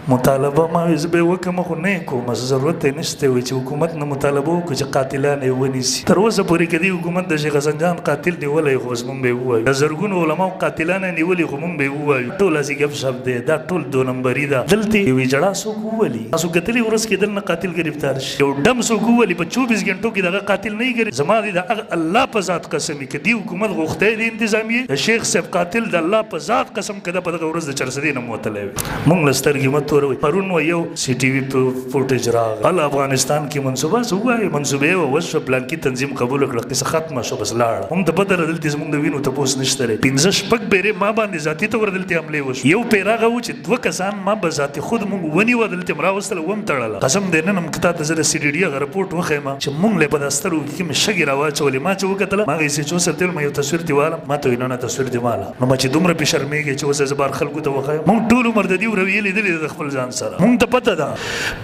مطالبه ما وي زه به وکړم خو نه یې کوم ضرورت یې نشته وي چې حکومت نه مطالبه وکړو چې قاتلان یې ونیسي تر اوسه پورې که دې حکومت د شیخ حسن جان قاتل نیولی خو اوس مونږ به یې ووایو د زرګونو علماو قاتلان یې نیولي خو مونږ به یې ووایو ټول هسې ګپ شپ دی دا ټول دو نمبري ده دلته یوې جړه څوک وولي تاسو کتلي ورځ کې دلته قاتل ګرفتار شي یو ډم څوک وولي په 24 غنټو کې دغه قاتل نه یې زما د الله په ذات قسم کې دې حکومت غوښتی د انتظامیې د شیخ صاحب قاتل د الله په ذات قسم که ده په دغه ورځ د چرسدې نه موتلی وي مونږ له سترګې مه توروئ پرون یو سی ټي وي فوټیج راغی هله افغانستان کې منصوبه څه ووایي منصوبې یې ووس شوه پلانکي تنظیم قبول کړه قصه ختمه شوه بس لاړه هم ته پته ده دلته زموږ د وینو تپوس نشته دی 15 بیرې ما باندې ذاتي طور دلته حملې وشو یو پیر هغه و چې 2 کسان ما به ذاتي خود مونږ ونیوه دلته م راوستله وم تړله قسم دی نن هم که تا ته زه د سی ډي ډي هغه رپورټ وښیم چې مونږ له په دا سترګو کې مې شګې راواچولې ما چې وکتله ما هغه ایسې چې اوس ورته ویل ما یو تصویر دې والم ما ته وایي نه تصویر دې واله نو ما چې دومره پې شرمېږې چې اوس یې زه بار خلکو ته وښیم مونږ ټول عمر د دې رویې لیدلې ده د خپل ځان سره مونږ ته پته ده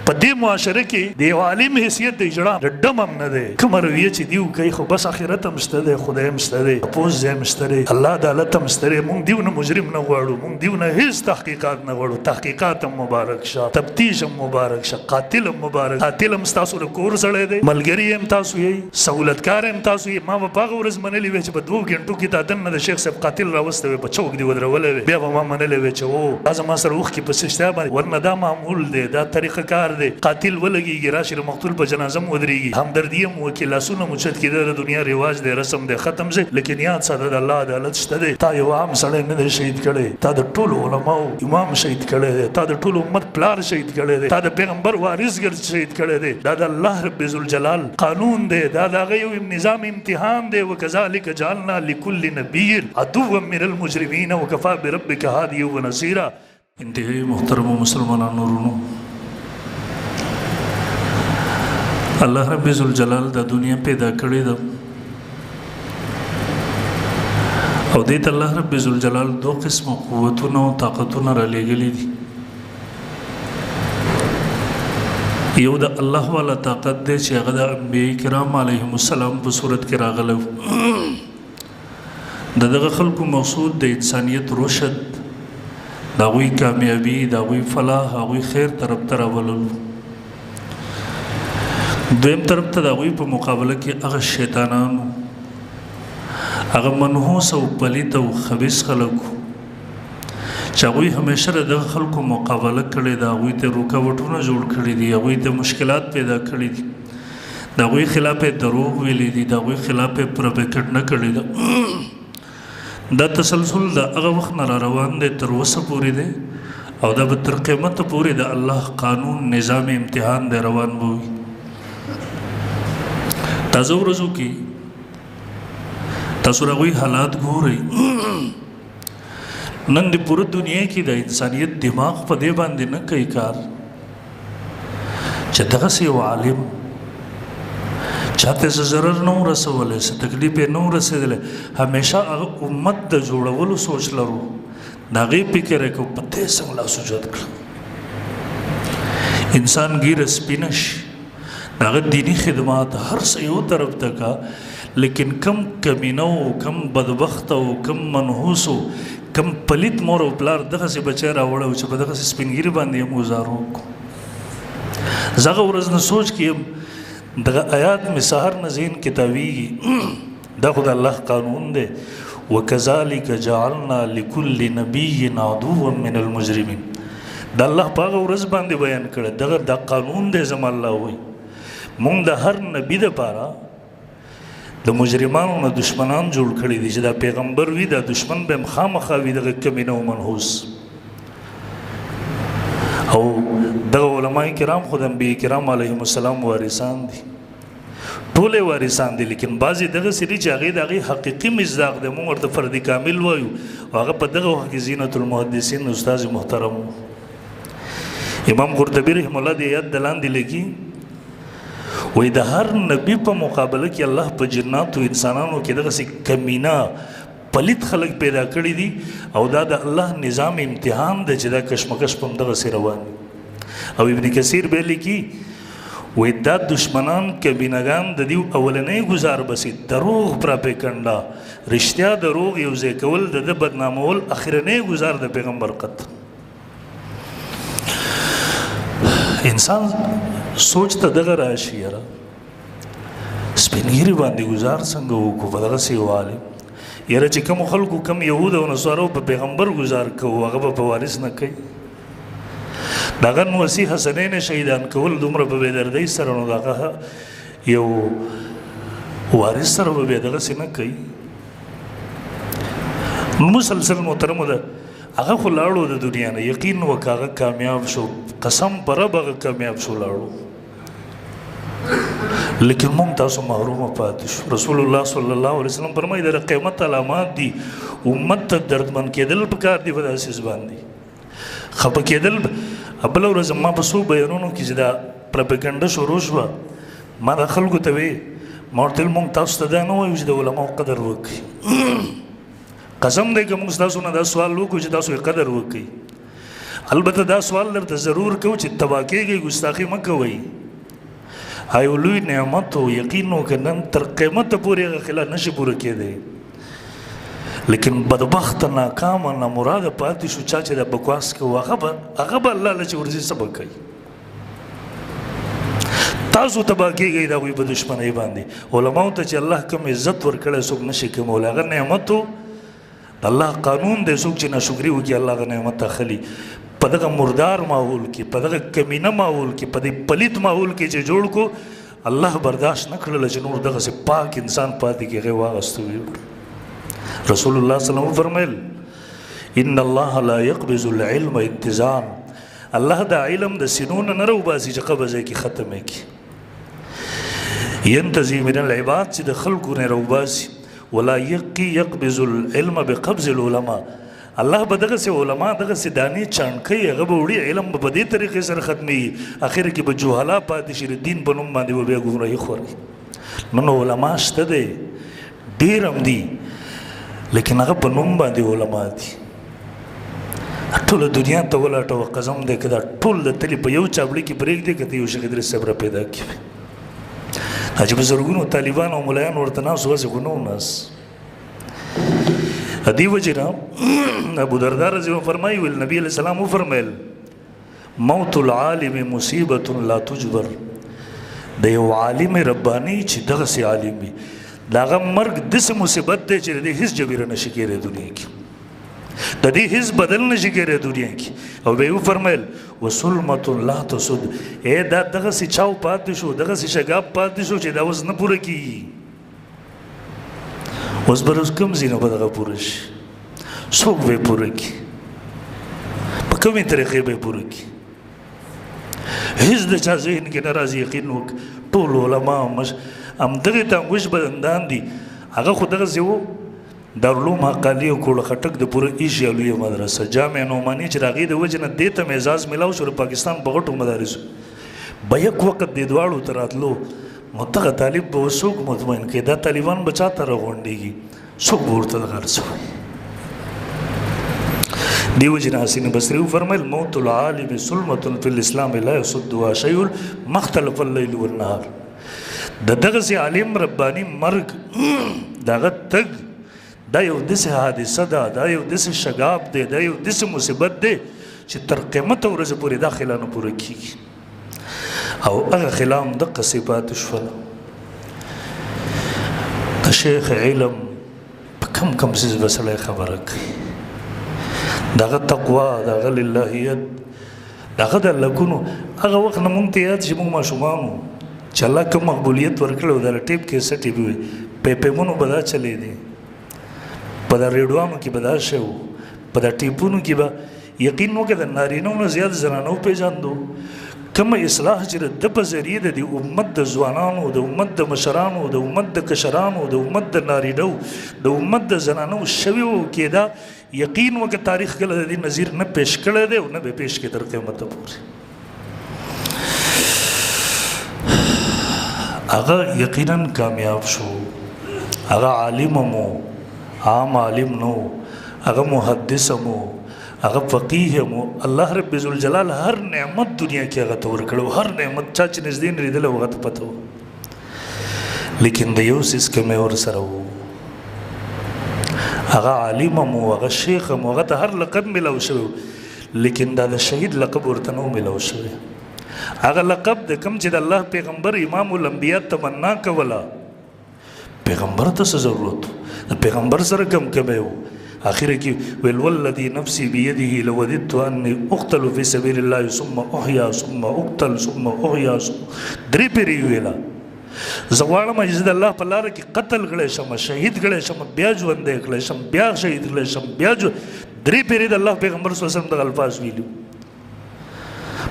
په دې معاشره کې د یو عالم حیثیت د اجړا د ډم هم نه دی کومه رویه چې دیو کوي خو بس آخرت هم شته دی خدای هم شته دی اپوز ځای هم شته دی الله عدالت هم شته دی مونږ دیو نه مجرم نه غواړو مونږ دیو نه هېڅ تحقیقات نه غواړو تحقیقات هم مبارک شه تفتیش هم مبارک شه قاتل هم مبارک قاتل هم ستاسو د کور سړی دی ملګري هم تاسو یې سهولتکار هم تاسو یې ما به په هغه ورځ منلې وې چې په 2 غنټو کې تا دننه د شیخ صاحب قاتل راوستی وې په چوک دې ودرولی وې بیا به ما منلې وې چې او دا زما سره اوښکې په سشتیا باندې ورنه دا معمول دی دا طریقه کار دی قاتل ولګېږي راشي د مقتول په جنازه م ودرېږي همدردي هم وکړي لاسونه مو چت کېده د دنیا رواج دی رسم دی ختم دی لیکن یاد ساته د الله عدالت شته دی تا یو عام سړی نه دی شهید کړی تا د ټولو علماو امام شهید کړی دی تا د ټولو امت پلار شهید کړی دی تا د پیغمبر وارث ګرد شهید کړی دی دا د الله رب ذوالجلال قانون دی دا د هغه یو نظام امتحان دی وکذلک جعلنا لکل نبی عدوا من المجرمین وکفی بربک هادیا ونصیرا انتهایی محترم مسلمانانو ورونو الله رب ذوالجلال دا دنیا پیدا کړې ده او دې ته الله رب ذوالجلال 2 قسمه قوتونه او طاقتونه را لېږلي دي یو د الله والا طاقت دی چې هغه د انبیاء کرام علیهم السلام په صورت کې راغلی د دغه خلکو مقصود د انسانیت رشد د هغوی کامیابي د هغوی فلاح هغوی خیر طرف ته راوللو دویم طرف ته د هغوی په مقابله کې هغه شیطانانو هغه منحوس او پلیت او خبیث خلکو چې هغوی همیشه د دغه خلکو مقابله کړې ده هغوی ته رکاوټونه جوړ کړي دي هغوی ته مشکلات پیدا کړي دي د هغوی خلاف یې دروغ ویلي دي د هغوی خلاف یې پروپیګنډه کړې ده دا تسلسل د هغه وخت نه را روان دی تر اوسه پورې دی او دا به تر قیامته پورې د الله قانون نظام امتحان دی روان به وي تازه ورځو کې تاسو د هغوی حالات ګورئ نن د پوره دنیا کې د انسانیت دماغ په دې باندې نه کوي کار چې دغسې یو عالم چاته څه ضرر نه و رسولی څه تکلیف یې نه و رسېدلی همیشه هغه امت د جوړولو سوچ لرو د هغې فکر یې کو په دې څنګه لاسوجود کړه انسان ګیره سپینه شي د هغه دیني خدمات هر څه یو طرف ته کا لیکن کم کمینه و کم بدبخته و کم منحوس و کم پلیت مور او پلار دغسې بچی راوړی و چې په دغسې سپینګیري باندې یې ګزاره وکړو زه هغه ورځ نه سوچ کې یم دغه آیات مې سهار نه ذهن کې تاویږي دا خو د الله قانون دی وکذلک جعلنا لکل نبی عدوا من المجرمین د الله په هغه ورځ باندې بیان کړی دغه دا قانون دی زما الله وایي مونږ د هر نبي دپاره د مجرمانو نه دشمنان جوړ کړي دي چې دا پیغمبر وي دا دشمن به هم خامخا وي دغه کمینه او منحوس او دغه علماء کرام خو د انبیاء کرام علیهم السلام وارثان دي ټول وارثان دي لیکن بعضې دغسې دي چې هغې د هغې حقیقي مصداق دی مونږ ورته فرد کامل وایو او هغه په دغه وخت کې زینت المحدثین استاذ محترم امام قرطبي رحم الله د آیات د لاندې لیکي وای د هر نبی په مقابله کې الله په جناتو انسانانو کې دغسې کمینه پلیت خلک پیدا کړي دي او دا د الله نظام امتحان دی چې دا کشمکش په همدغسې روان وي او ابن کثیر به لیکي وای دا دشمنان کمینهګان د دې اولنی ګزار بسې دروغ پراپیګنډا رښتیا دروغ یو ځای کول د ده بدنامول اخرنی ګزار د پیغمبر قتل انسان سوچ ته دغه راشي یاره سپینګیري باندې گزار څنګه وکړو په دغسې یو عالم یاره چې کوم خلکو کم یهود او نصارو په پیغمبر گزار کوو هغه به په وارث نه کوي دغه نوسي حسنین شهیدان کول دومره په بېدردۍ سره نو دغه یو وارث سره به بیا دغسې نه کوي نو مسلسل محترمو ده هغه خو لاړو د دنیا نه یقین وکړه هغه کامیاب شو قسم په رب هغه کامیاب شو لاړو لیکن مونږ تاسو محرومه پاتې شو رسول الله صلی الله علیه وسلم فرمایي د قیامت علامات دي امت ته دردمن کېدل پکار دي په داسې باندې خفه کېدل بله ورځ ما په څو بیانونو کې چې دا پروپاګنډه شروع شوه ما دا خلکو ته وې ما ورته ویل مونږ تاسو ته دا نه وایو چې د علماو قدر وکړئ قسم دی که موږ تاسو نه دا سوال وکړو چې تاسو یې قدر وکړئ البته دا سوال درته ضرور کوو چې تباه کېږئ ګستاخي مه کوئ یو لوی نعمت و یقین وکړه نن تر قیمته پورې هغه خلا نشي پوره کېدی لیکن بدبخته ناکامه نامراده پاتې شو چا چې دا بکواس کوو هغه به الله له چې ورځي څه به کوي تاسو تباه کېږئ د هغوی په دشمنۍ باندې علماو ته چې الله کوم عزت ورکړی څوک نشي کومولی هغه نعمت و الله قانون دی څوک چې ناشکري وکړي الله هغه نعمت اخلي په دغه مردار ماحول کې په دغه کمینه ماحول کې په دې پلیت ماحول کې چې جوړ کو الله برداشت نه کړله چې نور دغسې پاک انسان پاتې کې هغې واغستو رسول الله صلی الله علیه وسلم فرمیل ان الله لا يقبض العلم انتزاعا الله دا علم د سینو نه نه راوباسي چې قبض یې کې ختم یې کړي ينتزع من العباد چې د خلکو نه راوباسي ولا يقبض العلم بقبض العلماء الله به دغسې علما دغسې دانې چانکوي هغه به وړي علم به په دې طریقې سره ختمېږي اخر کې به جهلا پاتې شي د دین په نوم باندې به بیا ګمراهي خوري نن علما شته دی ډېر هم دي لیکن هغه په نوم باندې علما دي ټوله دنیا ته ولټوه قسم دی که دا ټول د تلې په یو چاپړي کې پرېږدي که ته یو شیخ ادریس صاحب را پیدا کړي چې په زرګونو طالبان او ملایان ورته ناست واسې خو نه و ناست دې وجې نه ابو درداء رضی الله فرمایي ویل نبي علیه السلام وفرمیل موت العالم مصیبة لا تجبر د یو عالم رباني چې دغسې عالم وي د هغه مرګ داسې مصیبت دی چې د دې هېڅ جبیره نشي کېدی دنیا کې د دې هېڅ بدل نشي کېدی دنیا کې او بیا یې وفرمیل وسلمة لا تسد دا دغسې چاو پاتې شو دغسې شګاب پاتې شو چې دا اوس نه پوره کېږي اوس به روز کوم ځای نه به دغه پوره شي څوک به یې پوره کړي په کومې طریقې به یې پوره کړي هېڅ د چا ذهن کې نه راځي یقین وکړه ټول علما همدغې تانګوش بدندان دي هغه خو دغسې و دارالعلوم حقاني او کوړه خټک د پوره ایشیا لویه مدرسه جامع نعماني چې د هغې د وجې نه دې ته اعزاز میلاو شو د پاکستان په غټو مدارسو به یک وخت دې دواړو ته راتلو نو دغه طالب به څوک مطمئن کوي دا طالبان به چا ته راغونډېږي څوک به ورته دغه هر څه وایي دې وجې نه حسین بصري وفرمیل موت العالم سلمة فی الاسلام لا یصدها شیء ما اختلف الليل والنهار د دغسې عالم رباني مرګ د هغه تګ دا یو داسې حادثه ده دا یو داسې شګاب دی دا یو داسې مصیبت دی چې تر قیامته ورځې پورې دا خلا نه پوره کېږي او هغه خلا هم دقسې پاتې شوله د شیخ علم په کم څیز به سړی خبره کوي د هغه تقوا د هغه للهیت د هغه د لکونو هغه وخت نه مونږ ته یاد چې مونږ ماشومان وو چې الله کوم مقبولیت ورکړی و دا ټیپ کیسټې به وي پیپمونو به دا چلېدې په دا ریډیوانو کې به دا شی و په دا ټیپونو کې به یقین وکړه د نارینهو نه زیات زنانو پېژاندو کومه اصلاح چې د ده په ذریعې د دې امت د ځوانانو د امت د مشرانو د امت د کشرانو د امت د نارینهو د امت د زنانو شوي و کېده یقین وکړه تاریخ کله د دې نظیر نه پیش کړی دی او نه به پیش کړي تر قیامته پورې هغه یقینا کامیاب شو هغه عالم مو عام عالم نو هغه محدث مو هغه فقیه مو الله رب ذوالجلال هر نعمت دنیا کې هغه ته ورکړو هر نعمت چا چې نږدې نه لیدلی هغه ته پته و لیکن د یو څیز کمی ورسره و هغه عالم مو هغه شیخ مو هغه ته هر لقب میلاو شوی لیکن دا د شهید لقب ورته نه و میلاو شوی هغه لقب د کوم چې د الله پیغمبر امام الانبیاء تمنا کوله پیغمبر ته څه ضرورت د پیغمبر سره کم کمی و آخر کې ویل والذي نفسي بيده لوددت اني اقتل في سبيل الله ثم احيا ثم اقتل ثم احيا درې پیری ویلا زغواړم چې د الله په لار کې قتل کړي شم شهید کړي شم بیا ژوند کړي شم بیا شهید کړي شم بیا درې پیری د الله پیغمبر صلی الله علیه وسلم د الفاظ ویلو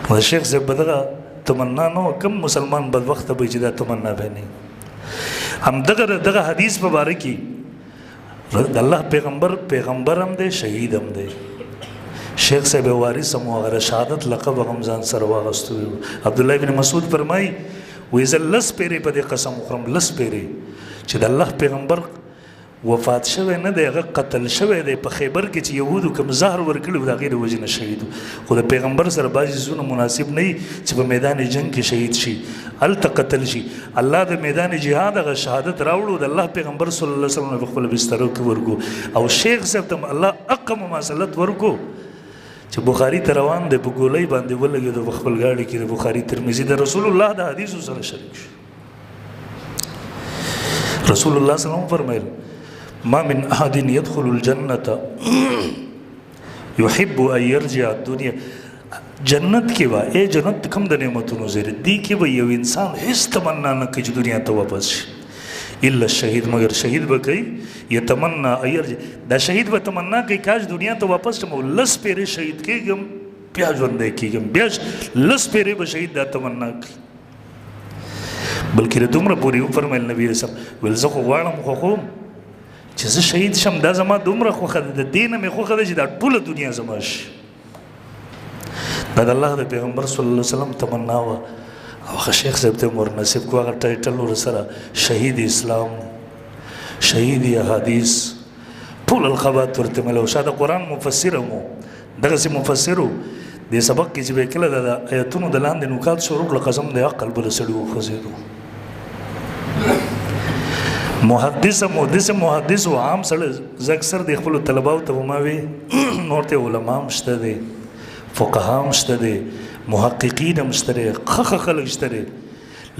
د شیخ صاحب بدغه تمنا نو کم مسلمان بدبخت به چې دا تمنا به نه هم دغه حدیث په باره کې د الله پیغمبر هم دی شهید هم دی شیخ صاحب وارث هم هغه شهادت لقب هم ځان سره واغستو عبد الله بن مسعود فرمایي وې زه لس پیرې په دې قسم وخورم لس پیرې چې د الله پیغمبر وفات شوی نه دی هغه قتل شوی دی په خیبر کې چې یهودو کوم زهر ورکړي و د هغې د وجې نه شهید خو د پیغمبر سره بعضې څیزونه مناسب نه وي چې په میدان جنګ کې شهید شي هلته قتل شي الله د میدان جهاد هغه شهادت راوړو د الله پیغمبر صلی الله علیه وسلم په خپلو بسترو کې ورکو او شیخ صاحب ته الله حق مماثلت ورکو چې بخاري ته روان دی په ګولۍ باندې ولګېدو په خپل ګاډي کې د بخاري ترمذي د رسول الله د حدیثو سره شریک شو رسول الله صلی الله علیه وسلم فرمایل ما من احد يدخل الجنة يحب ان يرجع الدنيا جنت کې وا جنت کوم د نعمتونو زیری دی کې به یو انسان هیڅ تمنا نه کوي چې دنیا ته واپس شي الا الشهید مگر شهید به کوي یتمنا ان يرجع دا شهید به تمنا کوي کاش دنیا ته واپس شم لس پیرې شهید کېږم بیا ژوندی کېږم بیا لس پیرې به شهید دا تمنا کوي بلکې دومره پورې وفرمایل نبي رسول ویل زه خو غواړم خو چې زه شهید شم دا زما دومره خوښه ده د دې نه مې خوښه ده چې دا ټوله دنیا زما شي دا د الله د پیغمبر صلی الله علیه وسلم تمنا وه او هغه شیخ صاحب ته ور نصیب کړو هغه ټایټل ورسره شهید اسلام شهید احادیث ټول القبات ورته ملو شاه د قرآن مفسر هم دغسې مفسر و دې سبق کې چې به کله د ایتونو د لاندې نکات شروع کړه قسم د عقل بله سړي وخوځېدو محدث و عام سره زه اکثر د خپلو طلباو ته ما وی نور ته علما هم شته دی فقها هم شته دی محققین هم شته دی ښه خلک شته دی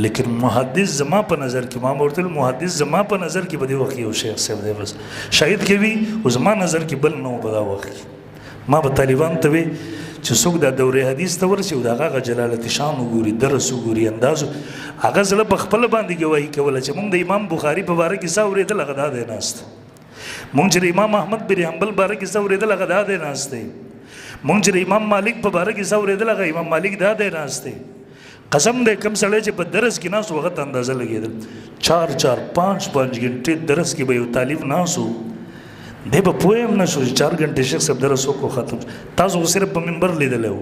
لیکن محدث زما په نظر کې ما ورته محدث زما په نظر کې به دې وخت یو شیخ صاحب دی بس شاید کې وي او زما نظر کې بل نه و په دا وخت ما به طالبان ته وی چې څوک دا دورې حدیث ته ورسي او د هغه جلالت شان وګوري درس وګوري انداز هغه زړه په خپل باندې ګواهي کوله چې موږ د امام بخاري په باره کې څه اورېدل هغه دا دی ناست موږ چې د امام احمد بن حنبل باره کې څه اورېدل هغه دا دی ناست دی موږ چې د امام مالک په باره کې څه اورېدل هغه امام مالک دا دی ناست دی قسم دی کم سړی چې په درس کې ناست و هغه ته اندازه لګېدل 4-5 غنټې درس کې به یو طالب ناست و دی به پوه هم نه شو چې 4 غنټې شیخ صاحب درس وکړو ختم تاسو خو صرف په منبر لیدلی و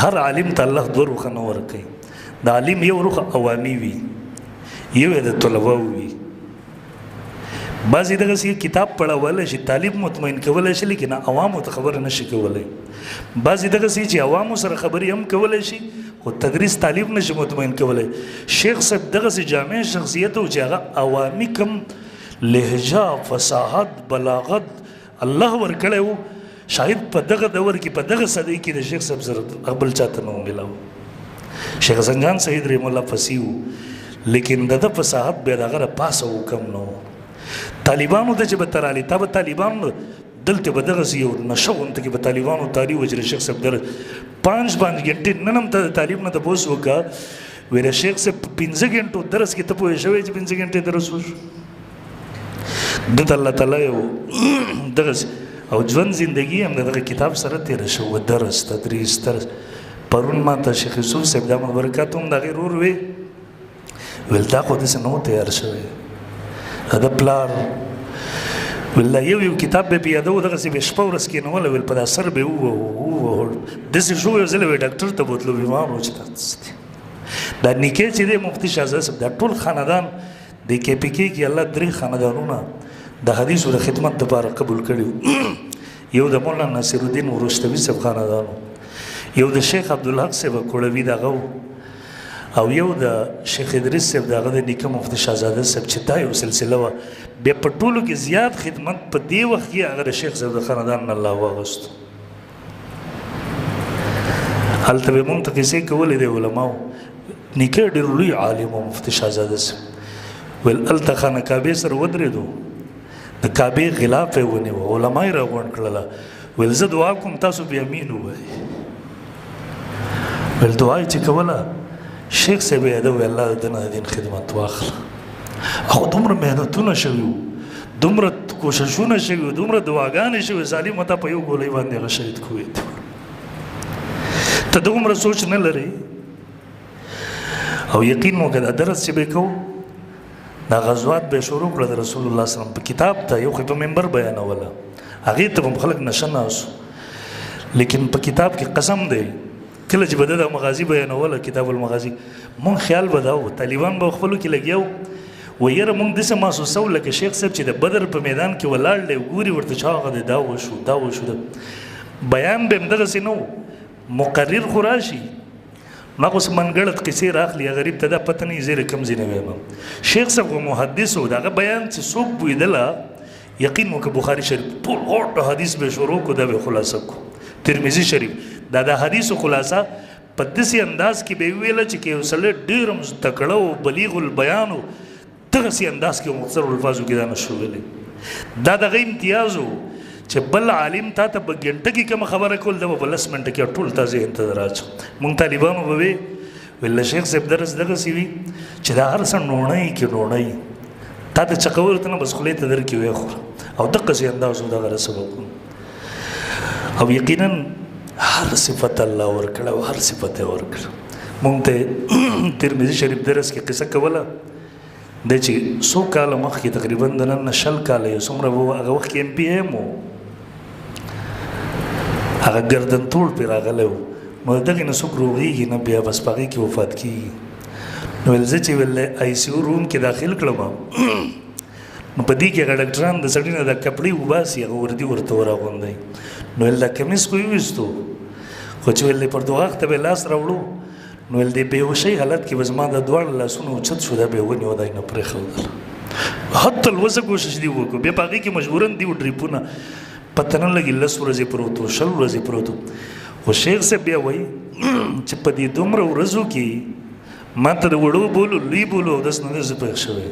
هر عالم ته الله 2 روخه نه ورکوي د عالم یو روخه عوامي وي یو یې د طلباو وي بعضې دغسې کتاب پړولی شي طالب مطمئن کولی شي لیکن عوامو ته خبره نه شي کولی بعضې دغسې چې عوامو سره خبرې هم کولی شي خو تدریس طالب نه شي مطمئن کولی شیخ صاحب دغسې جامع شخصیت و چې هغه عوامي کم لهجه فصاحت بلاغت الله ورکړی و شاید په دغه دور کې په دغه صدۍ کې د شیخ صاحب سره بل چاته نه ومیلاو شیخ حسن جان سید رحم الله فصیح و لیکن د ده فصاحت بیا د هغه نه پاسه و کم نه و طالبانو ته چې به ته رالې تا به طالبان دلته به دغسې یو نشه غونته کې به طالبانو تاري و چې د شیخ صاحب درس 5 غنټې نن هم ته د طالب نه تپوس وکړه ویل شیخ صاحب 15 غنټو درس کې ته پوه شوی چې 15 غنټې درس وشو دته الله تعالی یو دغسې او ژوند زندگی هم دغه کتاب سره تېره شوه درس تدریس درس پرون ما ته شیخ یوسف صاحب دامت برکات هم د هغې ورور وی ویل دا خو داسې نه و تیار شوی د پلار ویل دا یو کتاب به پیاده و دغسې به شپه ورځ کېنولی ویل په دا سر به ووهل داسې شو یو ځل به ډاکټر ته بوتلو بیمار و چې دا نیکه چې دی مفتي شهزاده صاحب دا ټول خاندان د کې پی کې کې الله 3 خاندانونه د حدیثو د خدمت لپاره قبول کړي یو د مولانا ناصر الدین ورستوي صاحب خاندانو یو د شیخ عبدالحق صاحب کوړوي دغه او یو د شیخ ادریس صاحب دغه د نیکه مفتي شهزاده صاحب چې دا یو سلسله وه بیا په ټولو کې زیات خدمت په دې وخت کې هغه د شیخ صاحب د خاندان نه الله واغوستو هلته به مونږ ته کیسې کولې د علماو نیکه ډېر لوی عالم او مفتي شهزاده صاحب ویل هلته خانه کعبې سره ودرېدو د کعبې غلاف یې ونیو علما یې راغونډ کړله ویل زه دعا کوم تاسو بیا امین ووایئ ویل دعا یې چې کوله شیخ صاحب یې یاده وی الله د ده د دین خدمت واخله هغه دومره محنتونه شوي وو دومره کوششونه شوي وو دومره دعاګانې شوي ظالمه تا په یو ګولۍ باندې هغه شهید کوی ته دومره سوچ نه لرې او یقین مو که دا درس چې به کوو دا غزوات به شروع کړه د رسول الله صلی الله علیه وسلم په کتاب ته یو خو په منبر بیانوله هغې ته به خلک نشه ناستو لیکن په کتاب کې قسم دی کله چې به ده دا مغازي بیانوله کتاب المغازي مونږ خیال به دا و طالبان به خپلو کې لګیا وو و یاره مونږ داسې محسوسو لکه شیخ صاحب چې د بدر په میدان کې ولاړ دی ګوري ورته چې هغه دی دا وشو دا وشو بیان به همدغسې نه و مقرر خو راشي ما خو څه منګړت قصې راخلي غریب ته دا پته نه وي زیرې کوم ځای نه ویم شیخ صاحب خو محدث و د هغه بیان چې څوک پوهېدله یقین مو که بخاري شریف ټول غوټ حدیث به شروع کړو دا به خلاصه کړو ترمذي شریف دا د حدیثو خلاصه په داسې انداز کې به ویله چې که یو سړی ډېر تکړه و بلیغ البیان و دغسې انداز کې مختصر الفاظو کې دا نشو ویلی دا دغه امتیاز و چې بل عالم تا ته په ګنټه کې کومه خبره کول ده به په لس منټه کې ټول تا ذهن ته راځي مونږ طالبانو به وی ویل شیخ صاحب درس دغسې وي چې دا هر څه نوڼی کې نوڼی تا ته چقه ورته نه بس خولې ته درکې ویې خوره او دغسې انداز و دغه رسه وکړو او یقینا هر صفت الله ورکړه او هر صفت یې ورکړه مونږ ته ترمذي شریف درس کې قصه کوله دی چې څو کاله مخکې تقریبا د نن نه شل کاله یو څومره و هغه وخت کې ایم پی ایم و هغه ګردنتوړ پرې راغلی و نو د دغې نه څوک روغېږي نه بیا بس په هغې کې وفات کېږي نو ویل زه چې ویل آی سی یو روم کې داخل کړم نو په دې کې هغه ډاکټران د سړي نه دا کپړې وباسي هغه وردي ورته وراغونډوي نو ویل دا کمیس خو یې ویستو خو چې ویل پر دغه وخته به لاس راوړو نو ویل د بېهوشۍ حالت کې به زما د دواړه لاسونه اوچت شو دا به یې ونیو دا یې نه پرېښودل حتی الوسه کوشش دې وکړو بیا په هغې کې مجبورن دي و ډریپونه پته نه لګي 10 ورځې پروت و 20 ورځې پروت و خو شیخ صاحب بیا وایي چې په دې دومره ورځو کې ما ته د وړو بولو لوی بولو او داس نه دی زه پېښ شوی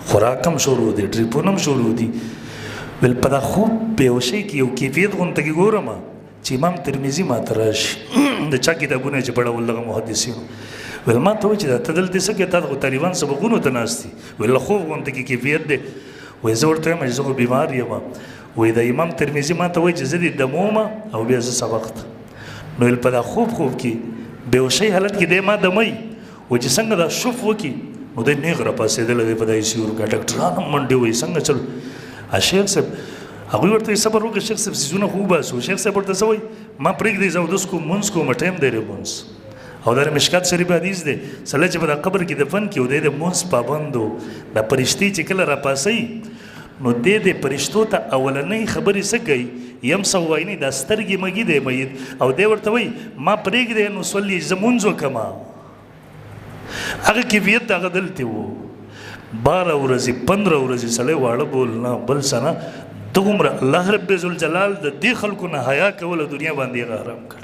خوراک هم شروع دی ډریپونه هم شروع دي ویل په دا خوب بېهوشۍ کې یو کیفیت غونته کې ګورم چې امام ترمذي ما ته راشي د چا کتابونه چې پړول دغه محدثینو ویل ما ته وایي چې دا ته دلته څه کوې تا خو طالبان سبقونو ته ناست دي ویل خوب غونته کې کیفیت دی وایي زه ورته وایم چې زه خو بیمار یم وایي د امام ترمذي ما ته وایي چې زه دې دموم او بیا زه سبق ته نو ویل په دا خوب کې بېهوشۍ حالت کې دی ما دمی وایي چې څنګه دا شف وکړي نو دی نیغ راپاڅېدلی دی په دا ایسیو کې ډاکټران هم منډې وایي څنګه چلو شیخ صاحب هغوی ورته صبر وکړه شیخ صاحب څیزونه خو وباسو شیخ صاحب ورته څه وایي ما پرېږدئ زه اودس کوم مونځ کوم ټایم دی لمونځ او دا مشکات شریف حدیث دی سړی چې په دا قبر کې دفن کړي او دی د مونځ پابند و دا فرشتې چې کله راپاسوي نو دی د فرشتو ته اولنۍ خبرې څه کوي یمسح عینیه دا سترګې مږي دی میت او دی ورته وایي ما پرېږدئ نو صلي زه مونځ وکړم هغه کیفیت هغه دلته و 12 ورځې 15 ورځې سړی واړه بول نه بل څه نه دومره الله رب ذوالجلال د دې خلکو نه حیا کوله دنیا باندې هغه حرام کړ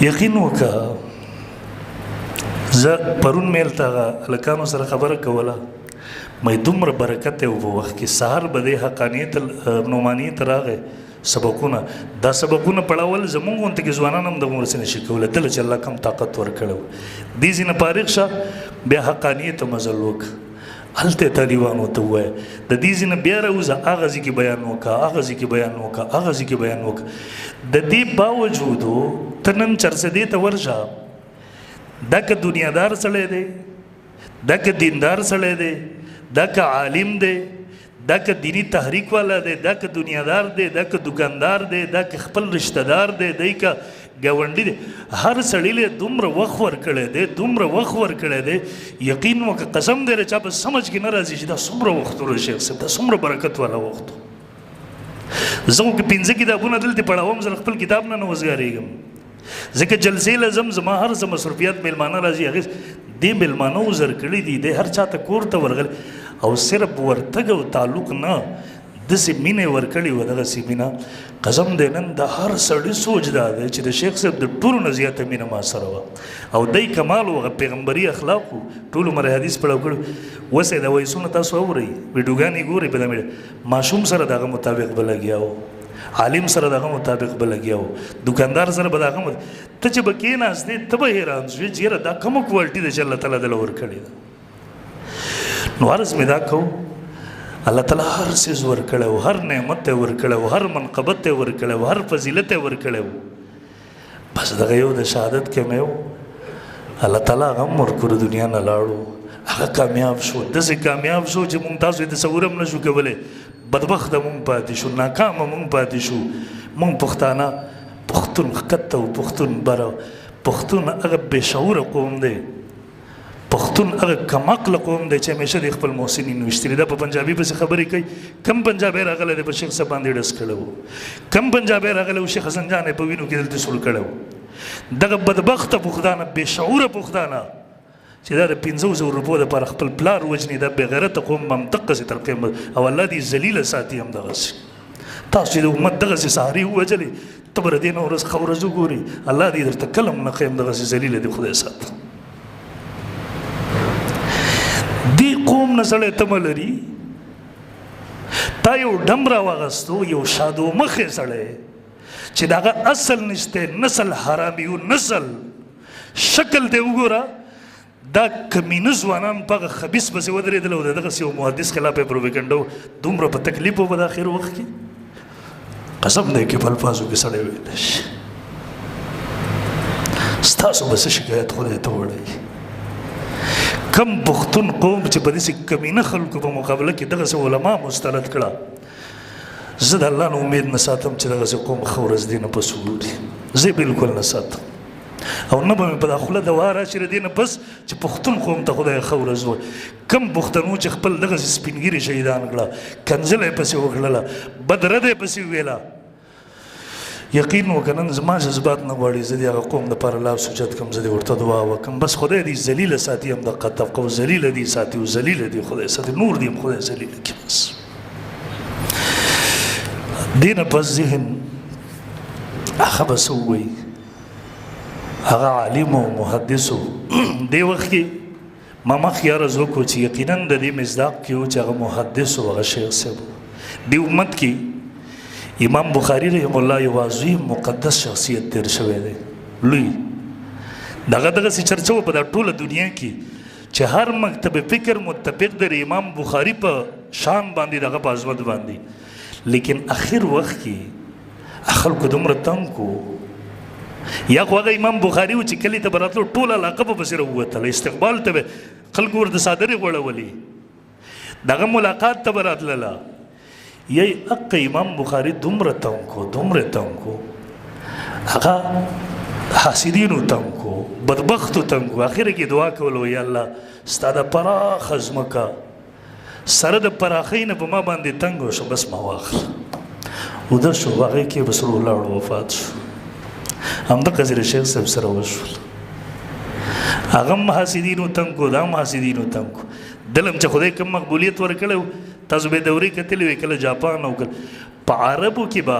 یقین وکړه زه پرون مې هلته هغه هلکانو سره خبره کوله مې دومره برکت دی په وخت کې سهار به دی حقانیت نعمانیت راغی سبقونه دا سبقونه پړاول زمونږ غونته کې ځوانان هم دغه ورسې نشي کولی دله چې الله کم طاقت ورکړی و دې ځینې فارغ شه بیا حقانیت ته مزل وکړه هلته طالبانو ته ووایه د دې ځینې بیا راوځه هغه ځای کې بیان وکړه هغه ځای کې بیان وکړه هغه ځای کې بیان وکړه د دې باوجودو ته نن چرسدې ته ورشه دا که دنیادار سړی دی دا که دیندار سړی دی دا که عالم دی دا که دینی تحریک والا دی دا که دنیادار دی دا که دکاندار دی دا که خپل رشتہ دار دی دی که ګاونډي دی هر سړی له دومره وخت ورکړی دی دومره وخت ورکړی دی یقین وکړه قسم دی چا په سمجھ کې نه راځي چې دا څومره وخت و شیخ صاحب دا څومره برکت والا وخت زه خو که 5 کتابونه دلته پړاوم زه خپل کتاب نه وزګارېږم ځکه جلسې لازم زما هر څه مصروفیات میلمانه راځي هغې دې میلمانه وزر کړي دي دی هر چا ته کور ته ورغلی او صرف ورتګ او تعلق نه داسې مینې ورکړې وه دغسې مینه قسم دی نن د هر سړي سوچ دا دی چې د شیخ صاحب د ټولو نه زیاته مینه ما سره وه او دی کمال و هغه پیغمبري اخلاق و ټول عمر حدیث پړاو کړو اوس یې د ویسونه تاسو اورئ ویډیوګانې ګورئ په دا ماشوم سره د هغه مطابق به لګیا و عالم سره د هغه مطابق به لګیا و دکاندار سره به د هغه ته چې به کېناستې ته به حیران شوې چې یاره دا کومه کوالټي ده چې الله تعالی دله ورکړې ده نو عرض مې دا کوو الله تعالی هر څیز ورکړی و هر نعمت یې ورکړی و هر منقبت یې ورکړی و هر فضیلت یې ورکړی و بس دغه یو د شهادت کمی و الله تعالی هغه هم ورکړو دنیا نه لاړو هغه کامیاب شو داسې کامیاب شو چې مونږ تاسو یې تصور هم نه شو کولی بدبخته مونږ پاتې شو ناکامه مونږ پاتې شو مونږ پښتانه پښتون ښکته و پښتون بره پښتون هغه بې شعوره قوم دی پښتون هغه کم عقله قوم دی چې همیشه د خپل محسنین ویشتلي دا په پنجابي پسې خبرې کوي کم پنجابی راغلی دی په شیخ صاحب باندې ډس کړی و کم پنجابی راغلی و شیخ حسن جان یې په وینو کې دلته سور کړی و دغه بدبخته پښتانه بې شعوره پښتانه چې دا د 500 روپو دپاره خپل پلار وجني دا بې غیرته قوم به هم دقسې تر قیامت او الله دې ذلیله ساتي هم دغسې تاسو چې د امت دغسې سهاري ووجلې ته به د دې نه ورځ ښه ورځ وګورې الله دې درته کله هم نه ښیم دغسې ذلیله دې خدای ساته دی قوم نه سړی تمه لري تا یو ډم راواغستو یو شادو مخې سړی چې د هغه اصل نشته نسل حرامیو نسل شکل دی وګوره دا کمینه ځوانان په هغه خبیث پسې ودرېدل او د دغسې یو محدث خلاف یې پروپیګنډه و دومره په تکلیف و په د اخر وخت کې قسم دی کې په الفاظو کې سړی ویلی شي ستاسو به څه شکایت خدای ته وړئ کم پښتون قوم چې په داسې کمینه خلکو په مقابله کې دغسې علما مسترد کړه زه د الله نه امید نه ساتم چې دغسې قوم ښه ورځ دې نه پس وګوري زه یې بلکل نه ساتم او نه به مې په دا خوله دوا راشي د دې نه پس چې پښتون قوم ته خدای ښه ورځ ووایي کم پښتنو چې خپل دغسې سپینګیري شهیدان کړه کنځله یې پسې وکړله بدرده یې پسې ویله یقین وکړه نن زما جذبات نه غواړي زه د هغه قوم دپاره لاس اوچت کړم زه دې ورته دعا وکړم بس خدای دې ذلیله ساتي همدغه طبقه او ذلیله دې ساتي او ذلیله دې خدای ساتي نور دې هم خدای ذلیله کړي بس دې نه پس ذهن هغه به څه ووایي هغه عالم او محدث و دې وخت کې ما مخکې عرض وکړو چې یقینا د دې مصداق کې و چې هغه محدث و هغه شیخ صاحب دې امت کې امام بخاری رحم الله یو عظیم مقدس شخصیت تیر شوی دی لوی دغه دغسې چرچه و په دا ټوله دنیا کې چې هر مکتب فکر متفق دی امام بخاری په شان باندې دغه په عظمت باندې لیکن اخر وخت کې خلکو دومره تنګ کو یا خو هغه امام بخاري و چې کلي ته به راتلو ټوله علاقه به پسې راووتله استقبال ته به خلکو ورته څادرې غوړولې دغه ملاقات ته به راتلله یی اقا امام بخاری دومره تنګ کو هغه حاسدینو تنګ کو بدبختو تنګ کو اخر کې دعا کول یا الله ستا د پراخه ځمکه سره د پراخۍ نه په ما باندې تنګ وشو بس ما واخله وده شو هغې کې بس ولاړو وفات شو همدغسې د شیخ صاحب سره وشول هغه هم حاسدینو تنګ کو دا هم حاسدینو تنګ کو دلم چې خدای کوم مقبولیت ورکړی تاسو به دورې کتلې وې کله جاپان او کله په عربو کې به